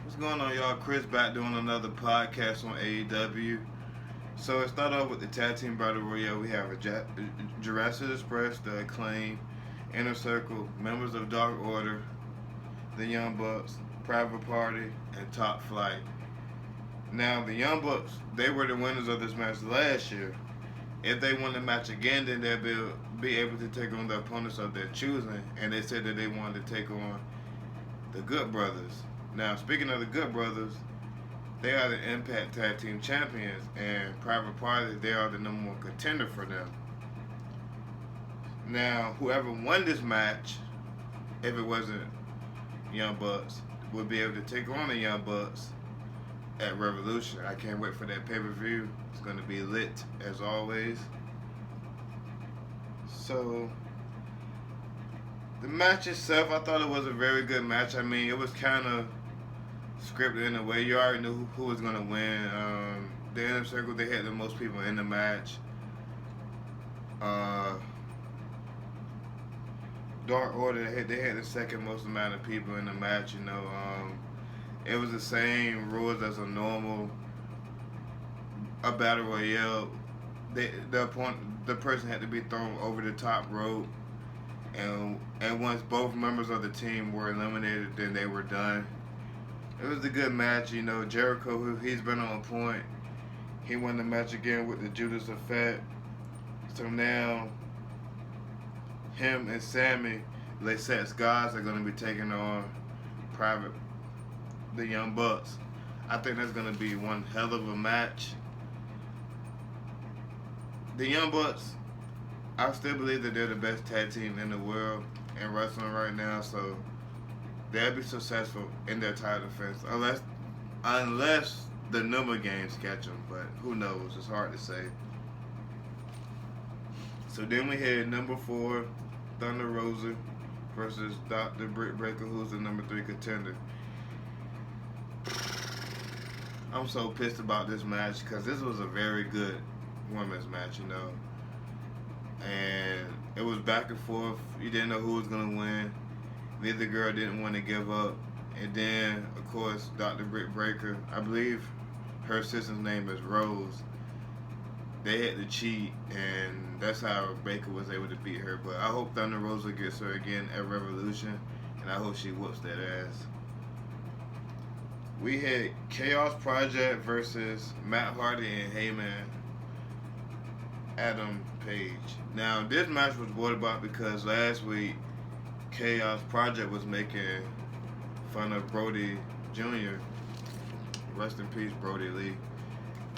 What's going on, y'all? Chris back doing another podcast on AEW. So it started off with the tag team battle royale. We have Jurassic Express, the Acclaim, Inner Circle, members of Dark Order, the Young Bucks, Private Party, and Top Flight. Now the Young Bucks, they were the winners of this match last year. If they win the match again, then they'll be able to take on the opponents of their choosing. And they said that they wanted to take on the Good Brothers. Now, speaking of the Good Brothers, they are the Impact Tag Team Champions, and Private Party, they are the number one contender for them. Now, whoever won this match, if it wasn't Young Bucks, would be able to take on the Young Bucks at Revolution. I can't wait for that pay-per-view. It's going to be lit, as always. So, the match itself, I thought it was a very good match. I mean, it was kind of scripted in a way. You already knew who was going to win. The Inner Circle, they had the most people in the match. Dark Order, they had the second most amount of people in the match. It was the same rules as a battle royale. The person had to be thrown over the top rope, and once both members of the team were eliminated, then they were done. It was a good match. Jericho, he's been on point. He won the match again with the Judas Effect. So now, him and Sammy, Lacette's guys, are going to be taking on the Young Bucks. I think that's going to be one hell of a match. The Young Bucks, I still believe that they're the best tag team in the world in wrestling right now, so they'll be successful in their title defense, unless the number games catch them, but who knows? It's hard to say. So then we had number 4, Thunder Rosa versus Dr. Britt Baker, who's the number 3 contender. I'm so pissed about this match because this was a very good women's match, and it was back and forth. You didn't know who was going to win. Neither girl didn't want to give up. And then, of course, Dr. Britt Baker, I believe her assistant's name is Rose. They had to cheat, and that's how Baker was able to beat her. But I hope Thunder Rosa gets her again at Revolution, and I hope she whoops that ass. We had Chaos Project versus Matt Hardy and Heyman Adam Page. Now, this match was brought about because last week Chaos Project was making fun of Brody Jr. Rest in peace, Brody Lee.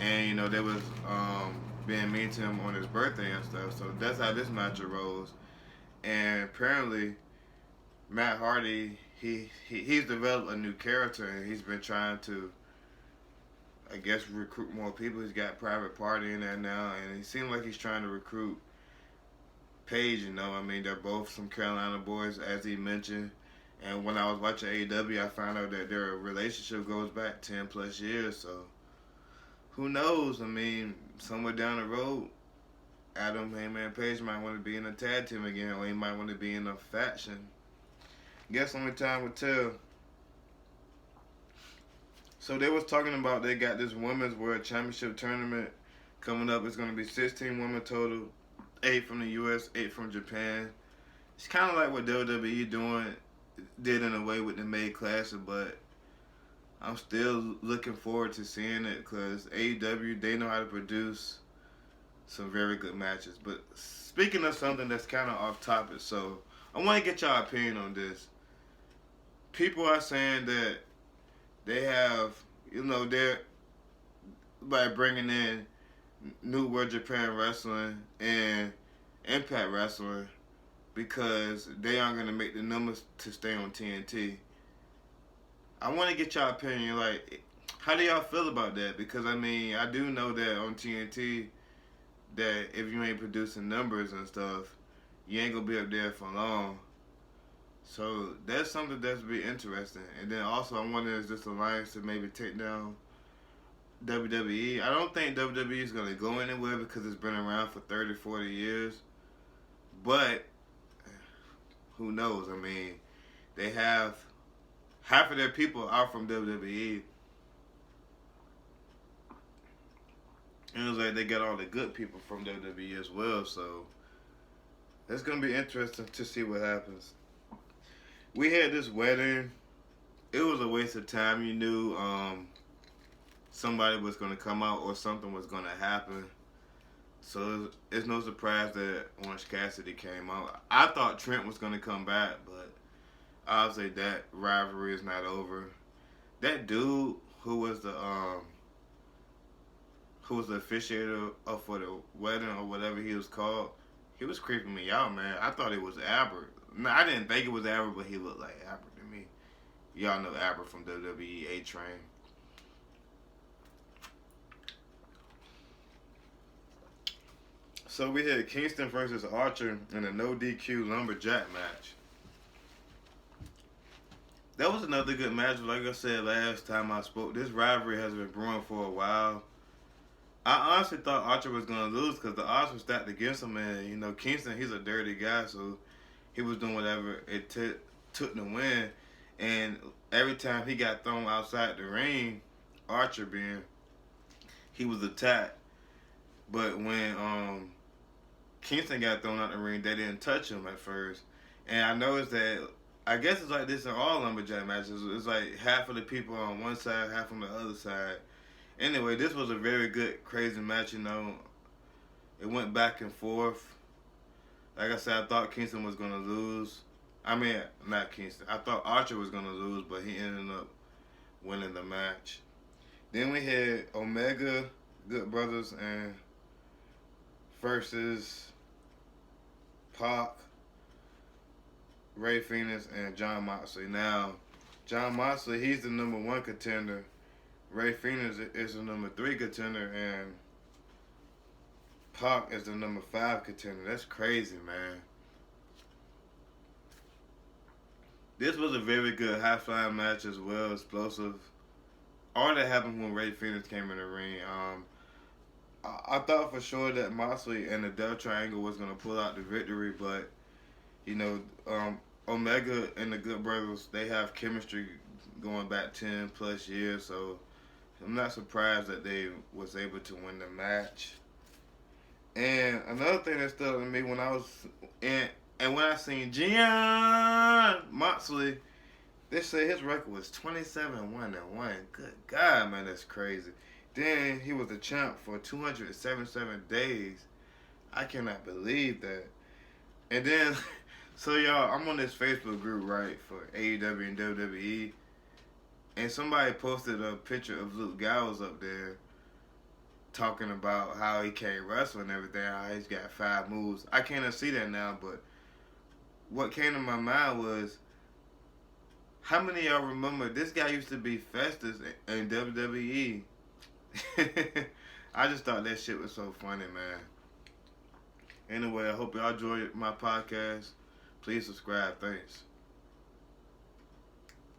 And, they was being mean to him on his birthday and stuff. So that's how this match arose. And apparently, Matt Hardy, he's developed a new character, and he's been trying to, I guess, recruit more people. He's got Private Party in there now, and he seems like he's trying to recruit Page. They're both some Carolina boys, as he mentioned. And when I was watching AEW, I found out that their relationship goes back 10 plus years. So who knows? Somewhere down the road, Adam Heyman Page might want to be in a tag team again, or he might want to be in a faction. Guess only time will tell. So they was talking about they got this Women's World Championship tournament coming up. It's going to be 16 women total, 8 from the U.S., 8 from Japan. It's kind of like what WWE did in a way with the May Classic, but I'm still looking forward to seeing it because AEW, they know how to produce some very good matches. But speaking of something that's kind of off topic, so I want to get y'all opinion on this. People are saying that they have, they're by bringing in New World Japan Wrestling and Impact Wrestling because they aren't going to make the numbers to stay on TNT. I want to get y'all opinion. How do y'all feel about that? Because, I do know that on TNT, that if you ain't producing numbers and stuff, you ain't going to be up there for long. So that's something that's be interesting. And then also I wonder is this alliance to maybe take down WWE. I don't think WWE is going to go anywhere because it's been around for 30, 40 years. But who knows? They have half of their people are from WWE. And it was like they got all the good people from WWE as well. So it's gonna be interesting to see what happens. We had this wedding. It was a waste of time. You knew somebody was gonna come out or something was gonna happen. So it's no surprise that Orange Cassidy came out. I thought Trent was gonna come back, but obviously that rivalry is not over. That dude who was the officiator for the wedding or whatever he was called, he was creeping me out, man. I thought it was Aber. No, I didn't think it was Aber, but he looked like Aber to me. Y'all know Aber from WWE A Train. So we had Kingston versus Archer in a no DQ lumberjack match. That was another good match. Like I said last time I spoke, this rivalry has been brewing for a while. I honestly thought Archer was gonna lose because the odds were stacked against him, and you know Kingston, he's a dirty guy, so he was doing whatever it took to win. And every time he got thrown outside the ring, Archer being, he was attacked. But when Kingston got thrown out the ring, they didn't touch him at first. And I noticed that, I guess it's like this in all lumberjack matches. It's like half of the people on one side, half on the other side. Anyway, this was a very good, crazy match, you know. It went back and forth. Like I said, I thought Kingston was going to lose. I mean, not Kingston. I thought Archer was going to lose, but he ended up winning the match. Then we had Omega, Good Brothers, and versus Pac, Ray Phoenix, and Jon Moxley. Now, Jon Moxley, he's the #1 contender. Ray Phoenix is the #3 contender, and Pac is the #5 contender. That's crazy, man. This was a very good high-flying match as well, explosive. All that happened when Ray Phoenix came in the ring. I thought for sure that Moxley and the Death Triangle was going to pull out the victory, but, you know, Omega and the Good Brothers, they have chemistry going back 10 plus years, so I'm not surprised that they was able to win the match. And another thing that stood out to me when I was when I seen Jon Moxley, they say his record was 27-1-1. Good God, man, that's crazy. Then he was the champ for 277 days. I cannot believe that. And then, so y'all, I'm on this Facebook group, right, for AEW and WWE. And somebody posted a picture of Luke Gallows up there talking about how he can't wrestle and everything, how he's got 5 moves. I can't see that now, but what came to my mind was, how many of y'all remember this guy used to be Festus in WWE? I just thought that shit was so funny, man. Anyway, I hope y'all enjoyed my podcast. Please subscribe. Thanks.